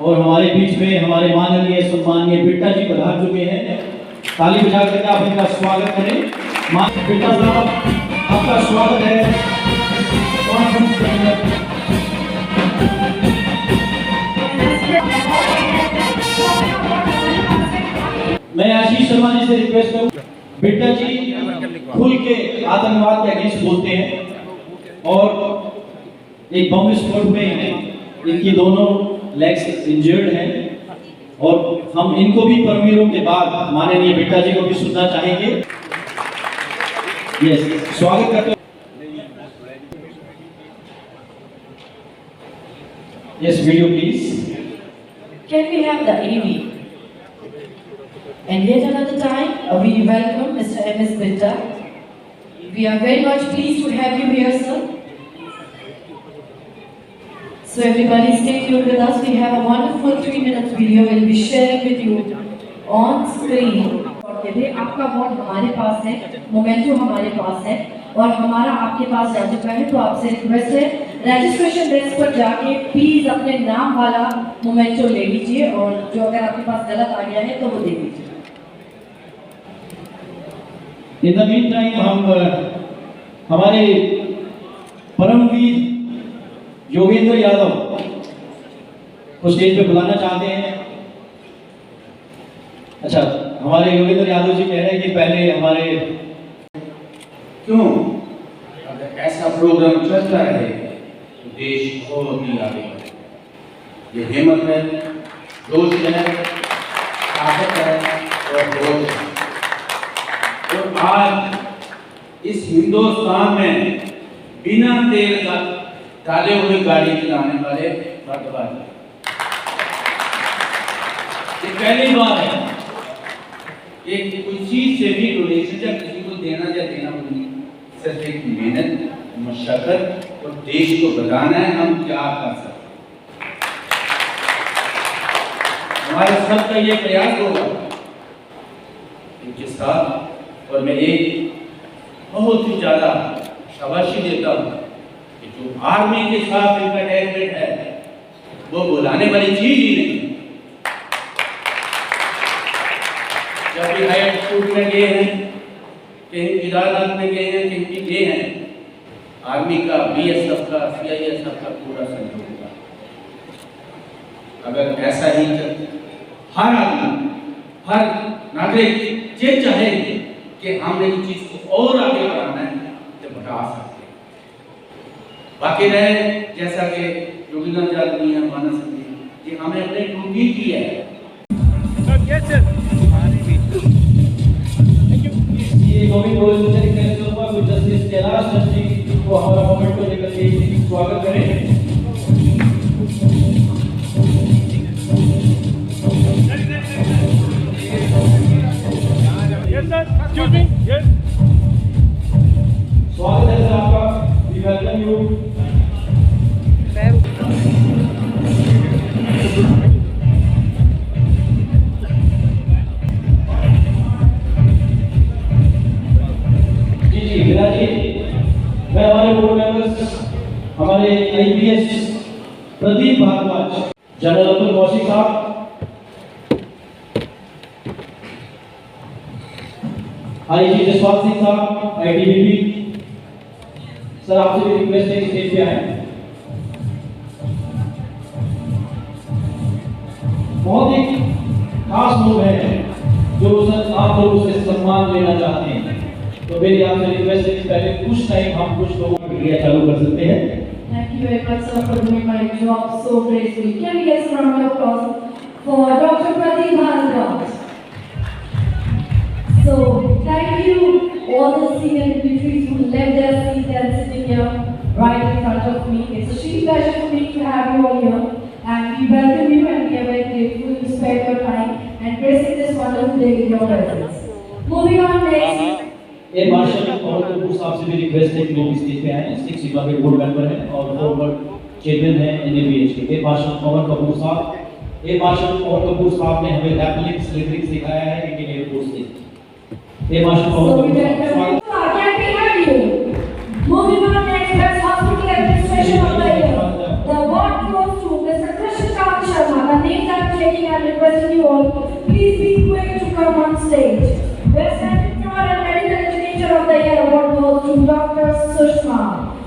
और हमारे बीच में हमारे माननीय सम्माननीय बिट्टा जी पधार चुके हैं। ताली बजा करके आप इनका स्वागत करें। मान बिट्टा साहब, आपका स्वागत है। मैं आशीष शर्मा जी से रिक्वेस्ट करूं, बिट्टा जी खुल के आतंकवाद के अगेंस्ट बोलते हैं और एक बम विस्फोट में इनकी दोनों लेग्स इंजर्ड हैं और हम इनको भी परमीरों के बाद माननीय बिट्टा जी को भी सुनना चाहेंगे। यस, स्वागत करते हैं। Yes, video please. Can we have the AV? And yet another time, we welcome Mr. M.S. Bitta. We are very much pleased to have you here, sir. So everybody stay tuned with us. We have a wonderful 3-minute video we'll be sharing with you on screen. आपका vote हमारे पास है, memento हमारे पास है और हमारा आपके पास जा चुका है। तो आपसे रिक्वेस्ट है, रजिस्ट्रेशन डेस्क पर जाके प्लीज अपने नाम वाला मोमेंटो ले लीजिए और जो अगर आपके पास गलत आ गया है तो वो दे दीजिए। इन द मीन टाइम हम हमारे परमवीर योगेंद्र यादव को स्टेज पे बुलाना चाहते हैं। अच्छा, हमारे योगेंद्र यादव जी कह रहे हैं कि पहले हमारे क्यों अगर ऐसा प्रोग्राम चलता रहे तो देश बहुत ही आगे बढ़ेगा। ये हिम्मत है, जोश है, ताकत है और जोश है। और आज इस हिंदुस्तान में बिना तेल का डाले हुए गाड़ी चलाने वाले बर्बाद हैं। ये पहली बार है कि कोई चीज से भी डोनेशन या किसी को देना या देना नहीं, सिर्फ एक मेहनत, मशक्कत और देश को बताना है हम क्या कर सकते हैं। हमारे सबका ये प्रयास होगा इनके साथ। और मैं एक बहुत ही ज्यादा शाबाशी देता हूँ कि जो आर्मी के साथ इनका अटैचमेंट है वो बुलाने वाली चीज ही नहीं। जब भी हाई स्कूल में गए हैं, कहीं इदारत में गए हैं, कहीं भी गए हैं, आर्मी का, बीएसएफ का, सीआईएसएफ का पूरा सहयोग होगा। अगर ऐसा ही हर आदमी, हर नागरिक ये चाहे कि हमने इस चीज को और आगे बढ़ाना है तो बढ़ा सकते हैं। बाकी रहे जैसा कि योगेंद्र यादव जी हैं, मानस जी, हमें अपने ड्यूटी की है। ये गोविंद गोविंद जी के ऊपर कुछ जस्टिस कैलाश जी को हमारा मोमेंट को लेकर के स्वागत करें। Yes sir, excuse me. Yes. स्वागत है सर आपका। We welcome you. जी विराज जी, मैं हमारे बोर्ड मेंबर्स, हमारे आईपीएस प्रदीप भारद्वाज, जनरल अब्दुल कौशिक साहब, आईजी जसपाल सिंह साहब, आईटीबीपी सर, आपसे भी रिक्वेस्ट है स्टेज पे आए। बहुत ही खास लोग हैं जो सर आप लोगों से सम्मान लेना चाहते हैं, तो मेरी आपसे रिक्वेस्ट है कि पहले कुछ टाइम हम कुछ लोगों की क्रिया चालू कर सकते हैं। Thank you very much sir for doing my job so gracefully. Can we get some round of applause for Dr. Pradeep Bharadwaj? So thank you all the senior dignitaries who left their seats and sitting here right in front of me. It's a sheer pleasure for me to have you all here, and we welcome you and we are very grateful to spare your time and gracing this wonderful day with your presence. Moving on next. Air marshal Pavan Kapoor साहब से भी request है कि वो stage पे आए। 6 sigma के board member हैं और फॉरवर्ड चेयरमैन हैं एनएबीएच के। एयर मार्शल पवन कपूर साहब, एयर मार्शल पवन कपूर साहब ने हमें रैपलिंग स्लिपरिंग सिखाया है इंडियन एयरफोर्स से। एयर मार्शल पवन कपूर साहब, can we have you? Moving on next, let's hospital administration of the year. The award goes to Mr. Krishna Sharma, the name waiting, I'm requesting you all, please be quick to come on stage. Best Entrepreneur and Medical Educator of the Year award goes to Dr. Sushma.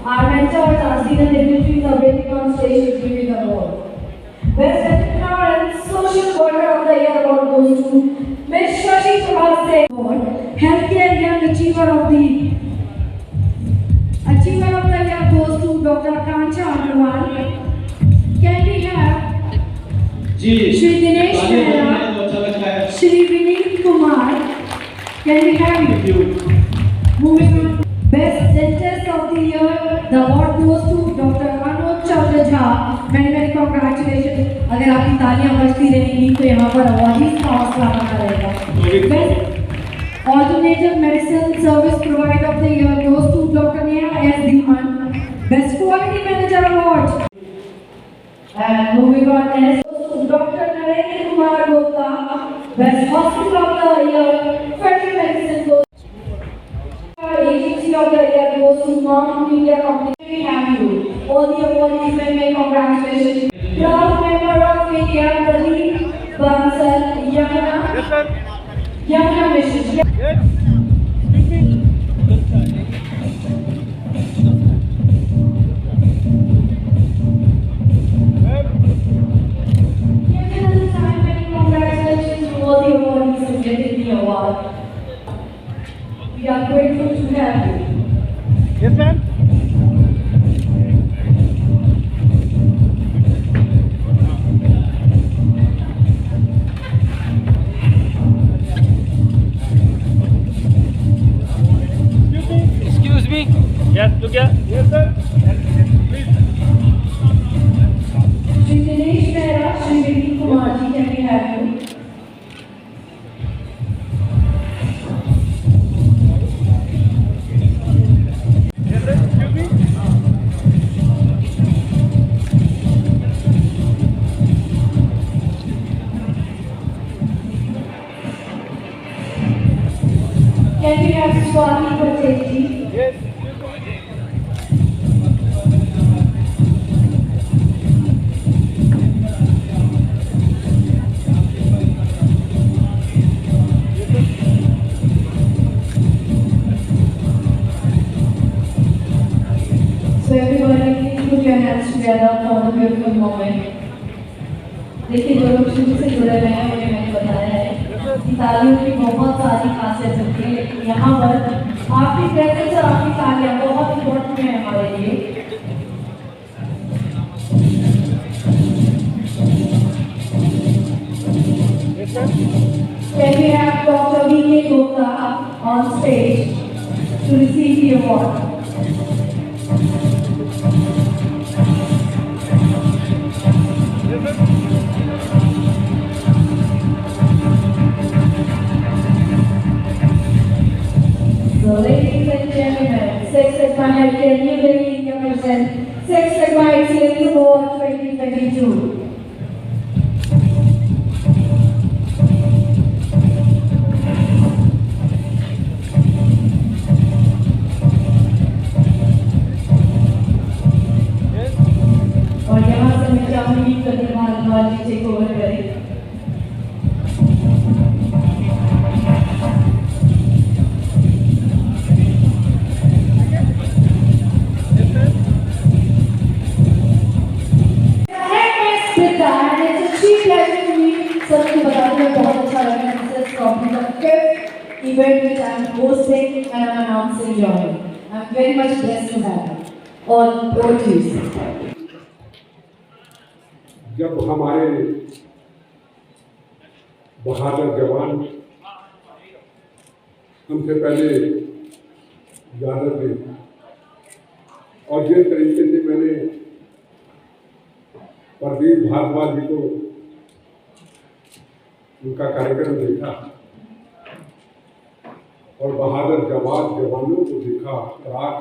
Our mentors, our senior dignitaries are waiting on stage to give you the award. Best Entrepreneur and Social Worker of the Year award goes to Ms. Shashi Prabhase. Healthcare Young Achiever of the Year goes to Dr. Kancha Agarwal. Can we have ji Shri Dinesh तालियां Mehra, बजाने तो अच्छा लगता है। Shri Vineet Kumar? Can we have you? Thank you। Moving on. Best Dentist of the Year, the award goes to Dr. Manoj Chandra Jha. Many many congratulations. अगर आपकी तालियां बजती रहेंगी तो यहाँ पर अवार्ड ही का हौसला बना रहेगा। Best Alternative Medicine Service Provider of the Year goes to Dr. Neha S. Dhiman. Best Quality Manager Award. And moving on next goes to Dr. Narendra Kumar Gupta. Best Hospital of the Year, Federal Medicine goes. Agency of the Year goes to Mount Media Company. We have you. All the awardees may make congratulations. Proud member of India, Pradeep Bansal, Yamuna Mission. Congratulations to all the awardees who getting the award. We are grateful to have you. Yes, ma'am. Excuse me. Yes, look here. Yes, sir. Please. Shri Dinesh Mehra, Shri Vineet Kumar ji, can we have you? Yes, sir. Excuse me. Can we have Swati Patel ji? Yes. So everybody, please put your hands together for the beautiful moment. देखिए जो लोग शुरू से जुड़े हुए हैं उन्हें मैंने बताया है कि तालियों की बहुत सारी खासियत होती है, लेकिन यहाँ पर आपकी प्रेजेंस और आपकी तालियां बहुत इम्पोर्टेंट है हमारे लिए। Can we have Dr. V.K. Gupta on stage to receive the award? So ladies and gentlemen, Sex Sigma Healthcare New Delhi India presents Sex Sigma Excellence Award 2022. और यहाँ से मैं चाहूंगी प्रतिभा अग्रवाल जी टेक ओवर करें। सबको बताते हुए बहुत अच्छा लगा। This is probably the fifth event which I am hosting and I am announcing joy. I am very much blessed to have you. All over to you, sir. जब हमारे बहादुर जवान हमसे पहले ज़्यादा थे और जिस तरीके से मैंने प्रदीप भारद्वाज जी को उनका कार्यक्रम देखा और बहादुर जवानों को देखा और आज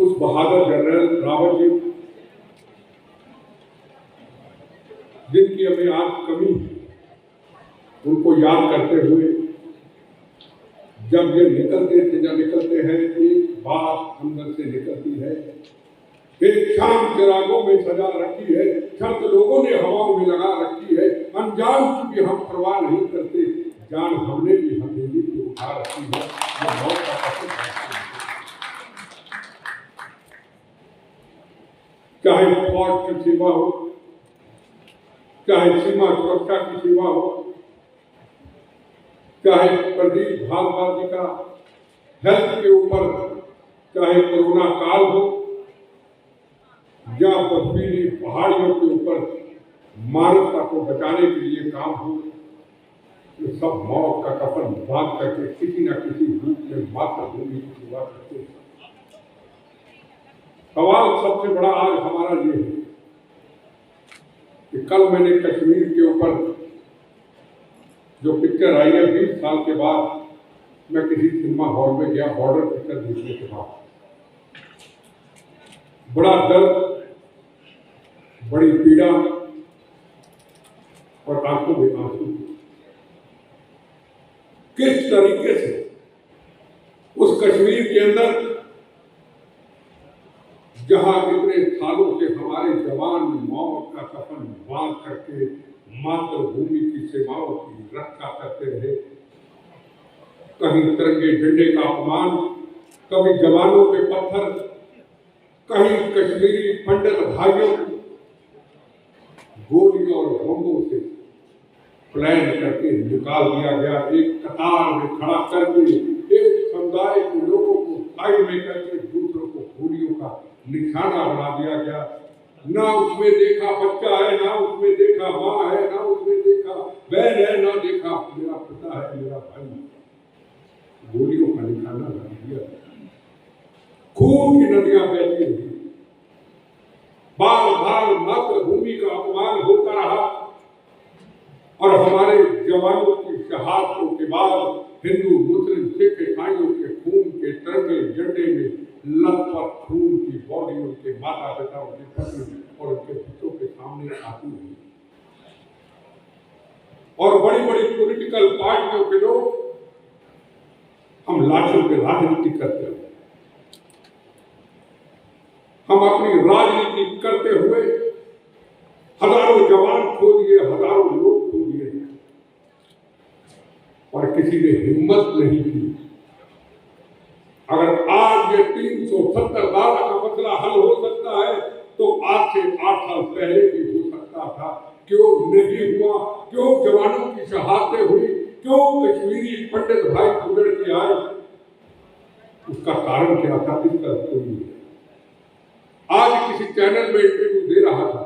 उस बहादुर जनरल रावत जी जिनकी हमें आज कमी उनको याद करते हुए जब ये निकलते हैं एक बात अंदर से निकलती है एक शाम चिरागों में सजा रखी है, छत लोगों ने हवाओं में लगा रखी है, अनजान की भी हम परवाह नहीं करते, जान हमने भी हथेली पे उठा रखी है। मौत का कसम है। चाहे फौज की सेवा हो, चाहे सीमा सुरक्षा की सेवा हो, चाहे प्रदीप भागवत जी का हेल्थ के ऊपर, चाहे कोरोना काल हो, या बर्फीली पहाड़ियों के ऊपर मानवता को बचाने के लिए काम हो, तो सब मौत का कफन बांध करके किसी न किसी रूप में मातृभूमि की सेवा करते हैं। सवाल सबसे बड़ा आज हमारा ये है कि कल मैंने कश्मीर के ऊपर जो पिक्चर आई है 20 साल के बाद, मैं किसी सिनेमा हॉल में गया बॉर्डर पिक्चर देखने के बाद, बड़ा दर्द, बड़ी पीड़ा और आंखों में आंसू। किस तरीके से उस कश्मीर के अंदर जहां इतने सालों से हमारे जवान मौत का कफन बांध करके मातृभूमि की सेवाओं की रक्षा करते रहे, कहीं तिरंगे झंडे का अपमान, कभी जवानों पे पत्थर, कहीं कश्मीरी पंडित भाइयों को गोलियों और बमों से प्लान करके निकाल दिया गया, एक कतार में खड़ा करके एक समुदाय के लोगों को साइड में करके दूसरों को गोलियों का निशाना बना दिया गया। ना उसमें देखा बच्चा है, ना उसमें देखा माँ है, ना उसमें देखा बहन है, ना देखा मेरा पिता है, मेरा भाई, गोलियों का निशाना बना दिया। खून की नदियां बहती रही, बार बार मातृभूमि का अपमान होता रहा और हमारे जवानों की शहादतों के बाद हिंदू मुस्लिम सिख ईसाइयों के खून के तिरंगे झंडे में लथपथ खून की बॉडी उनके माता पिता, उनके पत्नी और उनके बच्चों के सामने आती है। और बड़ी बड़ी पॉलिटिकल पार्टियों के लोग हम लाशों पे राजनीति करते हैं। हम अपनी राजनीति करते हुए हजारों जवान खो दिए, हजारों लोग खो दिए और किसी ने हिम्मत नहीं की। अगर आज ये 370 धारा का मसला हल हो सकता है तो आज से 8 साल पहले भी हो सकता था। क्यों नहीं हुआ? क्यों जवानों की शहादतें हुई? क्यों कश्मीरी पंडित भाई उगड़ के आए? उसका कारण क्या था? इसका कोई नहीं। आज किसी चैनल में इंटरव्यू दे रहा था,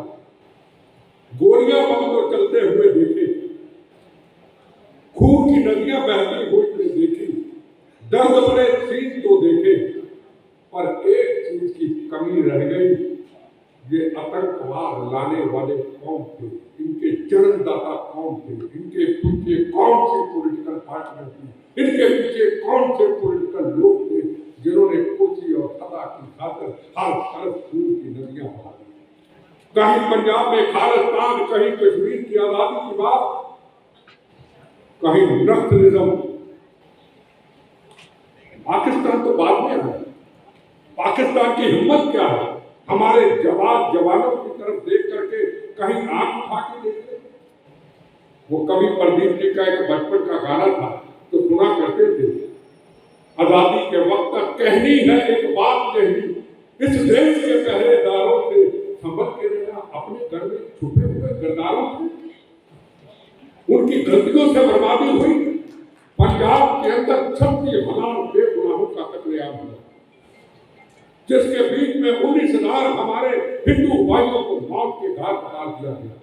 गोलियां बम तो चलते हुए देखे, खून की नदियां बहती हुई देखी, दर्द भरे सीन तो देखे, पर एक चीज की कमी रह गई, ये आतंकवाद लाने वाले कौन थे, इनके जन्मदाता कौन थे, इनके पीछे कौन सी पॉलिटिकल पार्टियां थी, इनके पीछे कौन से पॉलिटिकल लोग थे जिन्होंने कुर्सी और सत्ता की खातिर हर तरफ खून की नदियां बहा दी। कहीं पंजाब में खालिस्तान, कहीं कश्मीर की आजादी की बात, कहीं नक्सलिज्म। पाकिस्तान तो बाद में है। पाकिस्तान की हिम्मत क्या है? हमारे जवानों की तरफ देख करके कहीं आंख उठा के देख ले। वो कभी प्रदीप जी का एक बचपन का गाना था तो सुना करते थे, आजादी के वक्त तक कहनी है एक बात यही, इस देश के पहरेदारों से संभल के रहना, अपने घर में छुपे हुए गद्दारों से, उनकी गलतियों से बर्बादी हुई। पंजाब के अंदर 36,000 बेगुनाहों का कत्लेआम हुआ, जिसके बीच में 19,000 हमारे हिंदू भाइयों को मौत के घाट उतार दिया गया।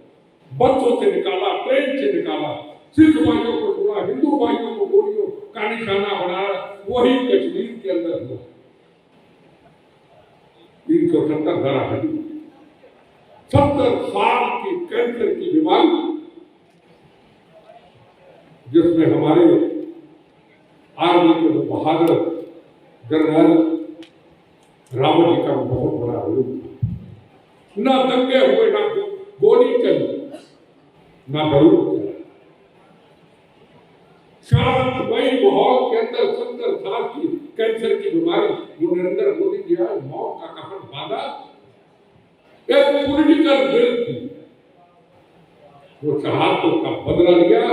बच्चों से निकाला, ट्रेन से निकाला, सिख भाइयों को छोड़ा, हिंदू भाइयों को गोलियों का निशाना बनाया। वही कश्मीर के अंदर हुआ। 370 धारा हटी। 70 साल की कैंसर की बीमारी, जिसमें हमारे आर्मी के बहादुर जनरल रावत जी का बहुत बड़ा रोल था। ना दंगे हुए, ना गोली चली, ना बरूद चला। शांतमयी माहौल के अंदर 70 साल की कैंसर की बीमारी, वो नरेंद्र मोदी जी आए, मौत का कफन बांधा एक पॉलिटिकल बिल थी, वो शहादतों का बदला लिया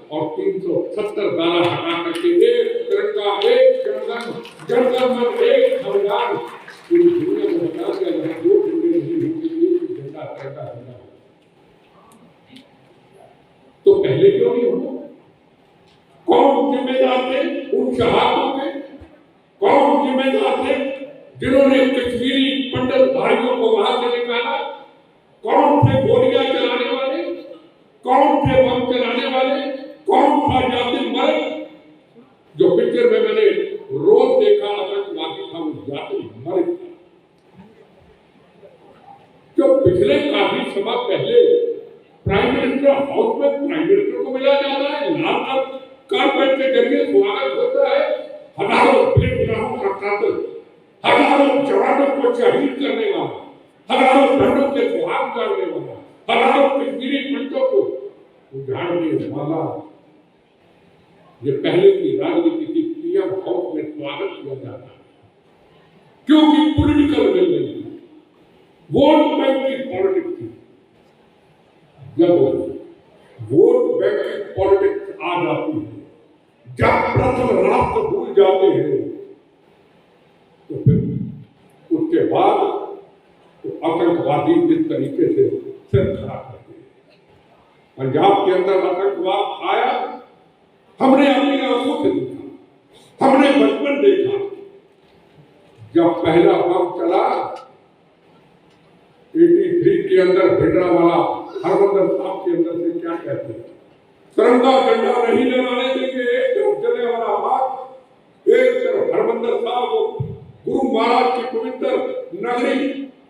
और 370 धारा हटा करके एक तिरंगा, एक जनगण, एक संविधान पूरी दुनिया में बता दिया। जहाँ दो झंडे नहीं होंगे, एक झंडा तिरंगा होगा। तो पहले क्यों नहीं होगा? कौन जिम्मेदार थे उन शहादतों के? कौन जिम्मेदार थे जिन्होंने कश्मीरी पंडित भाइयों को वहां से निकाला? कौन थे गोलियां चलाने वाले? कौन थे बम चलाने वाले? कौन था यासिर मलिक? जो पिक्चर में मैंने रोज देखा आतंकवादी था, वो यासिर मलिक था। जो पिछले काफी समय पहले प्राइम मिनिस्टर हाउस में प्राइम मिनिस्टर को मिला जाता है, लाल कारपेट के जरिए स्वागत होता है, हजारों बेगुनाहों का कातिल, हजारों जवानों को शहीद करने वाला, हजारों बहनों के सुहाग करने वाला, हजारों कश्मीरी पंडितों को उजाड़ने वाला, ये पहले की राजनीति की पीएम हाउस में स्वागत किया जाता है, क्योंकि पॉलिटिकल विल नहीं थी, वोट बैंक की पॉलिटिक्स थी। जब वोट बैंक की पॉलिटिक्स आ जाती है, जब प्रथम राष्ट्र भूल जाते हैं, तो फिर उसके बाद तो आतंकवादी इस तरीके से सिर खड़ा करते हैं। पंजाब के अंदर आतंकवाद आया, हमने अपनी आंखों से देखा, हमने बचपन देखा। जब पहला बम चला 83 के अंदर भिंडरावाला हरमंदर साहब के अंदर से क्या कहते हैं, तिरंगा झंडा नहीं लहराने देंगे। एक तरफ जलियांवाला बाग, एक तरफ हरमंदर साहब, गुरु महाराज की पवित्र नगरी,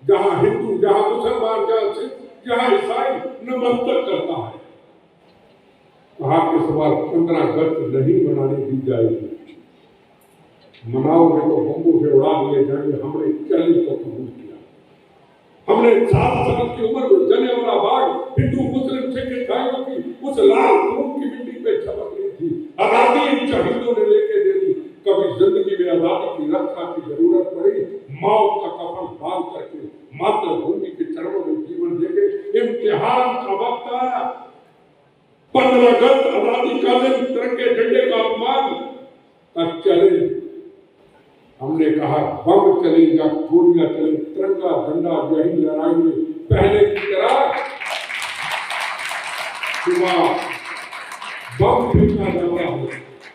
जहां हिंदू, जहां मुसलमान, जहां सिख, जहां ईसाई नमस्कार करता है। कहा कि सवाल 15 अगस्त नहीं मनाने दी जाएगी, मनाओगे तो बम्बू से उड़ा दिए जाएंगे। हमने 40 को कबूल किया। हमने 7 साल की उम्र में जलियांवाला बाग हिंदू मुस्लिम सिख ईसाइयों की उस लाल खून की मिट्टी पे छपक रही थी। आजादी इन शहीदों ने लेके दे दी। कभी जिंदगी में आजादी की रक्षा की जरूरत पड़ी, मौत का कफन बांध करके मातृभूमि के चरणों में जीवन देके इम्तिहान का वक्त आया। 15 अगस्त आजादी का दिन, तिरंगे झंडे का अपमान का चैलेंज। हमने कहा बम चले या गोलियां चले, तिरंगा झंडा यही लहराएंगे पहले की तरह। सुबह बम फेंका जा रहा है,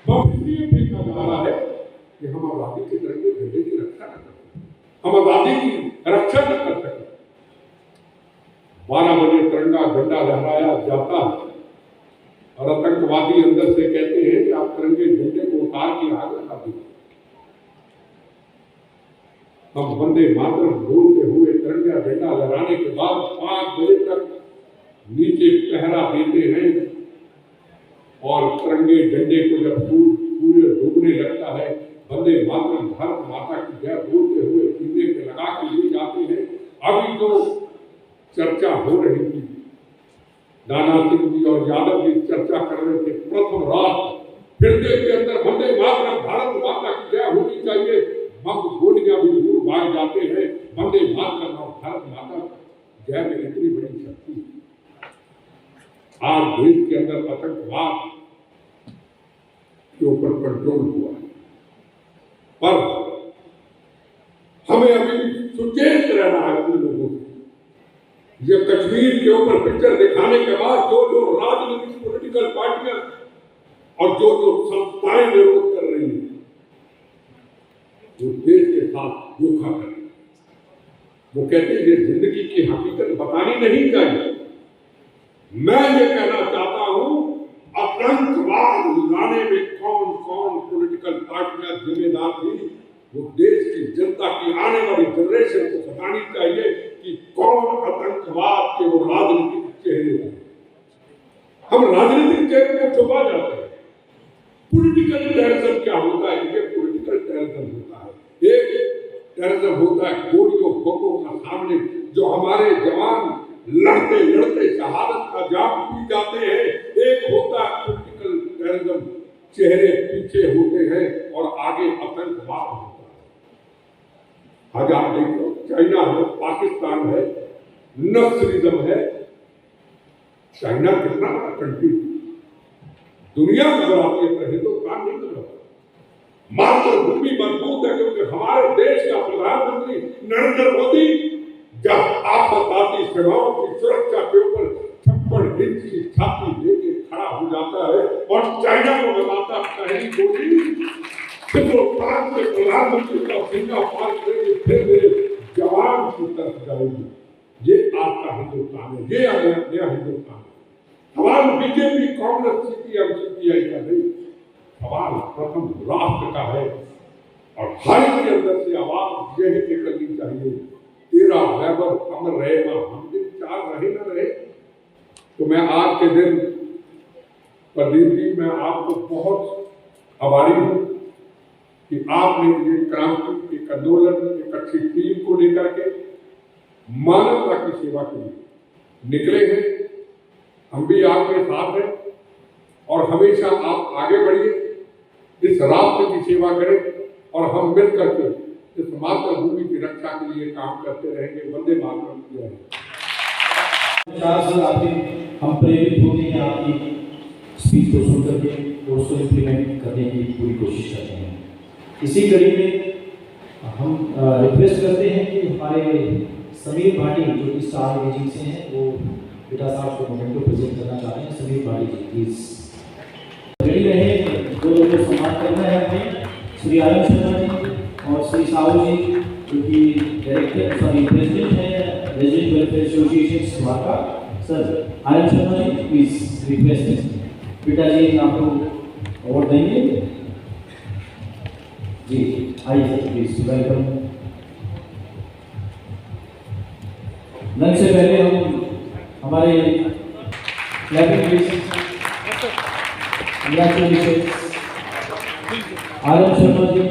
बम इसलिए फेंका जा रहा है कि हम आजादी के तिरंगे झंडे की रक्षा न कर सकें, हम आजादी की रक्षा न कर सकें। 12 बजे तिरंगा झंडा लहराया जाता है और आतंकवादी अंदर से कहते हैं कि आप तिरंगे झंडे को उतार के आग लगा दीजिए। हम वंदे मातरम बोलते हुए तिरंगा झंडा लहराने के बाद 5 बजे तक नीचे पहरा देते हैं और तिरंगे झंडे को जब सूर्य डूबने लगता है, वंदे मातरम भारत माता की जय बोलते हुए सीने पे लगा के ले जाते हैं। अभी जो चर्चा हो रही थी, नाना सिंह जी और यादव जी चर्चा कर रहे थे, प्रथम राष्ट्र हृदय के अंदर वंदे मातरम भारत माता की जय होनी चाहिए। बम गोलियां भी दूर भाग जाते हैं, वंदे मातरम और भारत माता जय में इतनी बड़ी शक्ति। आज देश के अंदर आतंकवाद के ऊपर कंट्रोल हुआ है, पर हमें अभी सुचेत रहना है उन लोगों से। ये कश्मीर के ऊपर पिक्चर दिखाने के बाद जो राजनीतिक पॉलिटिकल पार्टियां और जो संस्थाएं विरोध कर रही हैं, वो देश के साथ धोखा कर रही है। वो कहते हैं ये जिंदगी की हकीकत बतानी नहीं चाहिए। मैं ये कहना चाहता हूं, आतंकवाद लाने में कौन कौन पॉलिटिकल पार्टियां जिम्मेदार थी, वो देश की जनता की आने वाली जनरेशन को बतानी चाहिए कि कौन आतंकवाद के वो राजनीतिक चेहरे हैं। हम राजनीतिक चेहरे को छुपा जाते हैं। पॉलिटिकल टेररिज्म क्या होता है? ये पॉलिटिकल टेररिज्म होता है। एक टेररिज्म होता है गोलियों बमों का सामने, जो हमारे जवान लड़ते लड़ते शहादत का जाम पी जाते हैं। एक होता है पॉलिटिकल टेररिज्म, चेहरे पीछे होते हैं और आगे आतंकवाद होता है। आज आप देखो, चाइना है, पाकिस्तान है, नक्सलिज्म है। चाइना कितना बड़ा कंट्री, दुनिया घबराती है, पर हिंदुस्तान नहीं घबराता। मातृभूमि मजबूत है क्योंकि हमारे देश का प्रधानमंत्री नरेंद्र मोदी जब आपत्ति सेवाओं की सुरक्षा के ऊपर 56 इंच की छाती लेके खड़ा हो जाता है और चाइना को बताता पहली गोली हिंदुस्तान के प्रधानमंत्री का सिंगा पार करेंगे, फिर मेरे जवान की तरफ जाएगी। ये आपका हिंदुस्तान है, ये नया हिंदुस्तान है। सवाल बीजेपी, कांग्रेस, सीपीएम, सीपीआई का नहीं, सवाल प्रथम राष्ट्र का है। और हर के अंदर से आवाज यही निकलनी चाहिए, तेरा वैभव अमर रहेगा, हम दिन चार रहे न रहे। तो मैं आज के दिन प्रदीप जी, मैं आपको बहुत आभारी हूँ कि आपने ये क्रांति, एक आंदोलन, एक अच्छी टीम को लेकर के मानवता की सेवा के लिए निकले हैं। हम भी आपके साथ हैं और हमेशा आप आगे बढ़िए, इस राष्ट्र की सेवा करें और हम मिल करके इस मातृभूमि की रक्षा के लिए काम करते रहेंगे। वंदे मातरम किया है। 4 साल आपके हम प्रेरित होते हैं आपकी स्पीच को सुन करके और उसको इम्प्लीमेंट करने की पूरी कोशिश करते हैं। इसी कड़ी में हम रिक्वेस्ट करते हैं कि हमारे समीर भाटी जो कि स्टार इमेजिंग से हैं, वो बेटा साहब को मोमेंट को प्रेजेंट करना चाहते हैं। समीर भाटी जी प्लीज रेडी रहे। दो लोगों को सम्मान करना है हमें, श्री आनंद शर्मा जी और श्री साहू जी जो कि डायरेक्टर प्रेसिडेंट हैं resident welfare association Dwarka. Sir Anand Sharma ji please request, बेटा जी आपको अवार्ड देंगे जी। आइए सर प्लीज वेलकम। लंच से पहले हम हमारे क्लैपिंग प्लीज आनंद शर्मा जी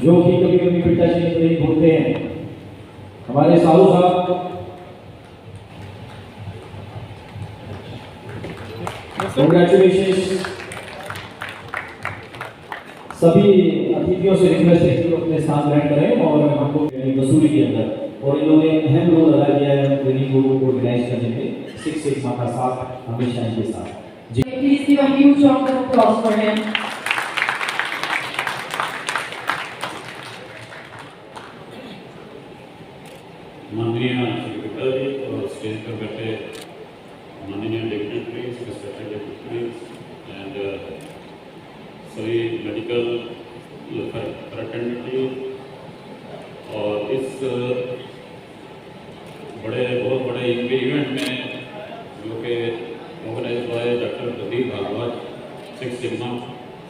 जो कि कभी कभी पिताजी नहीं बोलते हैं, हमारे साहू साहब कांग्रेचुलेशन। सभी अतिथियों से रिक्वेस्ट है कि अपने स्थान ग्रहण करें और हमको वसूली के अंदर, और इन्होंने अहम रोल अदा किया है ट्रेनिंग को ऑर्गेनाइज करने में। 6 सिग्मा का साथ हमेशा इनके साथ जी। Please give a huge round of applause for him. माननीय सेक्रेटरी और स्टेज पर बैठे माननीय डिग्नेटरीज, रिस्पेक्टेड डिग्नेटरीज एंड सभी मेडिकल फ्रेटर्निटी और इस बहुत बड़े इवेंट में जो कि organize by doctor Pradeep Bhardwaj, 6 sigma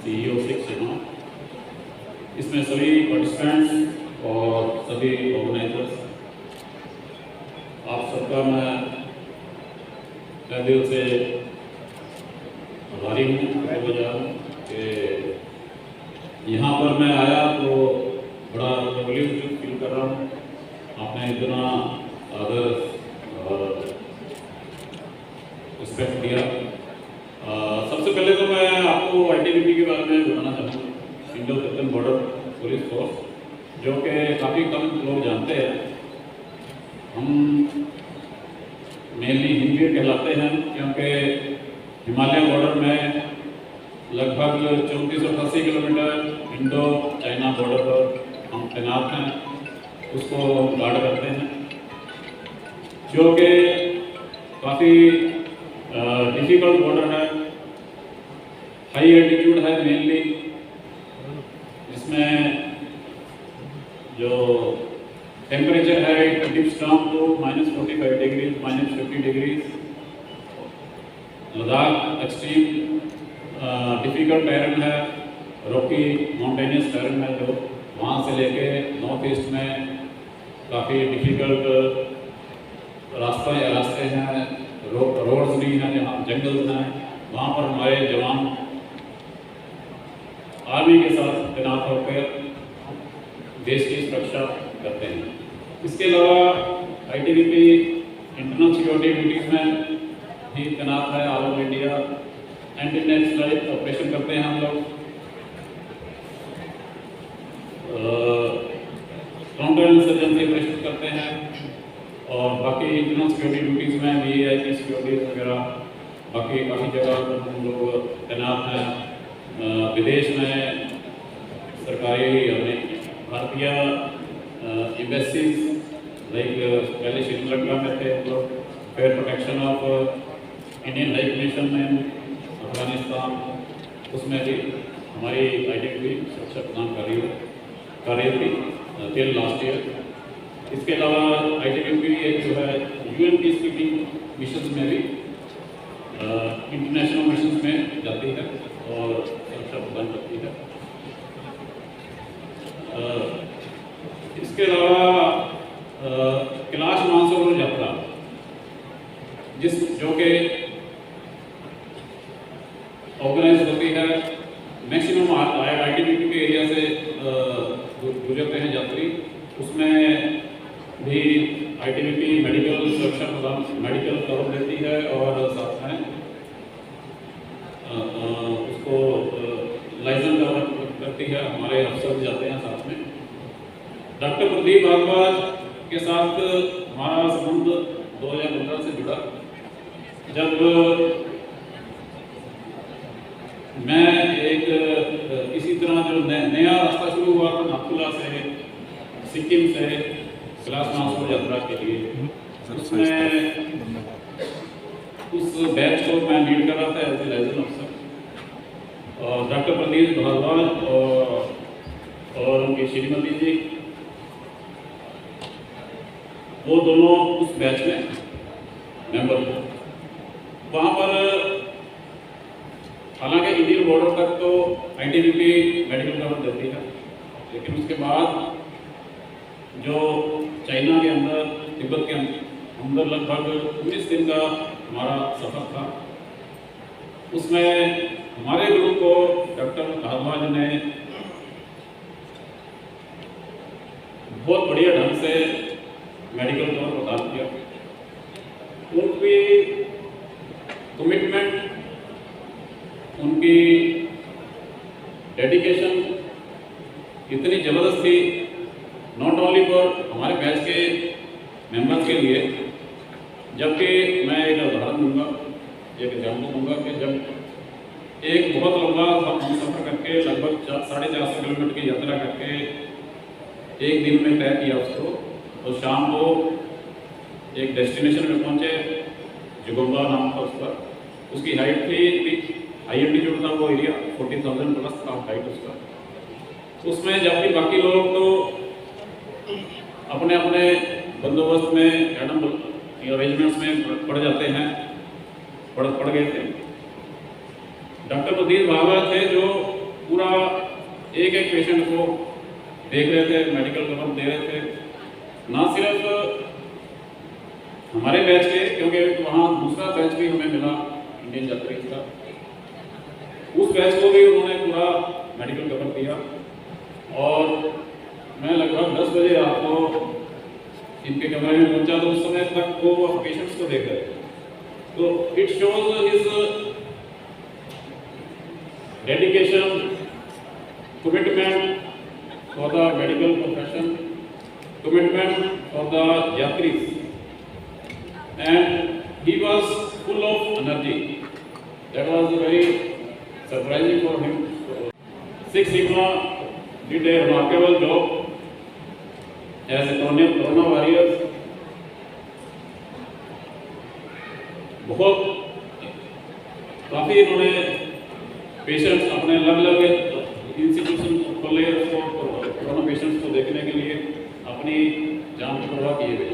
CEO 6 sigma, इसमें सभी पार्टिसिपेंट्स और सभी ऑर्गेनाइजर्स, आप सबका मैं तहे दिल से आभारी हूँ कि यहाँ पर मैं आया तो बड़ा प्रिविलेज फील कर रहा हूँ। आपने इतना आदर और रिस्पेक्ट दिया। सबसे पहले तो मैं आपको ITBP के बारे में बताना चाहूँगा। Indo Tibet border police force, जो कि काफ़ी कम लोग जानते हैं। हम मेनली हिमवीर कहलाते हैं क्योंकि हिमालय बॉर्डर में लगभग 3480 किलोमीटर इंडो चाइना बॉर्डर पर हम तैनात हैं, उसको गार्ड करते हैं, जो कि काफ़ी डिफिकल्ट बॉर्डर है। हाई एल्टीट्यूड है मेनली, इसमें जो टेम्परेचर है it dips down to -45 degrees, -50 degrees. Ladakh extreme difficult terrain है, रॉकी माउंटेनियस टेरेन है, जो वहाँ से लेके नॉर्थ ईस्ट में काफ़ी डिफिकल्ट रास्ते हैं, रोड्स भी हैं, जहाँ जंगल हैं, वहाँ पर हमारे जवान आर्मी के साथ तैनात होकर देश की सुरक्षा करते हैं। इसके अलावा ITBP इंटरनल सिक्योरिटी ड्यूटीज़ में भी तैनात है। All over India anti nationalise operation करते हैं हम लोग। काउंटर इंसर्जेंसी प्रस्तुत करते हैं और बाकी इंटरनल सिक्योरिटी ड्यूटीज़ में VIP सिक्योरिटीज़ वगैरह बाकी काफ़ी जगह पर हम लोग तैनात हैं। विदेश में सरकारी अपने भारतीय एम्बेसीज लाइक पहले श्रीलंका में थे हम लोग, फिर protection of Indian high commission में अफगानिस्तान, उसमें भी हमारी ITBP सुरक्षा प्रदान कर रही थी टिल लास्ट ईयर। इसके अलावा ITBP एक जो है UN पीसकीपिंग मिशन में भी इंटरनेशनल मिशन में जाती है और सुरक्षा प्रदान करती है। इसके अलावा कैलाश मानसरोवर यात्रा जो कि ऑर्गेनाइज होती है, मैक्सिमम ITBP के एरिया से गुजरते हैं यात्री, उसमें भी ITBP मेडिकल सुरक्षा प्रदान मेडिकल कवर देती है और साथ में उसको लाइसेंस कवर करती है। हमारे अफसर जाते हैं साथ में। डॉक्टर प्रदीप भारद्वाज के साथ हमारा संबंध 2015 से जुड़ा, जब मैं एक इसी तरह जो नया रास्ता शुरू हुआ था नाथुला से सिक्किम से कैलाश मानसरोवर यात्रा के लिए, उसमें उस बैच को मैं लीड कर रहा था एज ए लाइसेंस अफसर। और डॉक्टर प्रदीप भारद्वाज और उनकी श्रीमती जी, वो दोनों उस बैच में मेंबर थे। वहाँ पर हालांकि इंडियन बॉर्डर तक तो ITBP मेडिकल कवर देती है, लेकिन उसके बाद जो चाइना के अंदर तिब्बत के अंदर लगभग 19 दिन का हमारा सफ़र था, उसमें हमारे ग्रुप को डॉक्टर भारद्वाज ने बहुत बढ़िया ढंग से मेडिकल कवर प्रदान किया। उनकी कमिटमेंट, उनकी डेडिकेशन इतनी ज़बरदस्त थी, नॉट ओनली फॉर हमारे बैच के मेंबर्स के लिए, जबकि मैं एक उदाहरण दूंगा, एक एग्जाम्पल दूंगा कि जब एक बहुत लंबा सफ़र करके लगभग 450 किलोमीटर की यात्रा करके एक दिन में तय किया उसको, और शाम को एक डेस्टिनेशन में पहुंचे, जुगुम्बा नाम था उसका, उसकी हाइट थी हाई एल्टीट्यूड था वो एरिया, 40,000 प्लस था हाइट उसका। उसमें जब भी बाकी लोग तो अपने अपने बंदोबस्त में अरेंजमेंट्स में पड़ जाते हैं, पड़ गए थे। डॉक्टर प्रदीप भारद्वाज थे जो पूरा एक एक पेशेंट को देख रहे थे, मेडिकल कवर दे रहे थे। ना सिर्फ हमारे बैच के, क्योंकि वहाँ दूसरा बैच भी हमें मिला इंडियन यात्री का, उस बैच को भी उन्होंने पूरा मेडिकल कवर दिया। और मैं लगभग 10 बजे रात को इनके कमरे में पहुंचा, तो उस समय तक वो पेशेंट्स को देख रहे थे। तो it shows his dedication, commitment for the medical profession, commitment for the yatris, and he was full of energy. That was very surprising for him. Six Sigma did a remarkable job as a corona warriors. बहुत काफ़ी इन्होंने patients अपने अलग अलग institution खोले उसको corona patients को देखने के लिए, अपनी जान की परवाह किए हुए।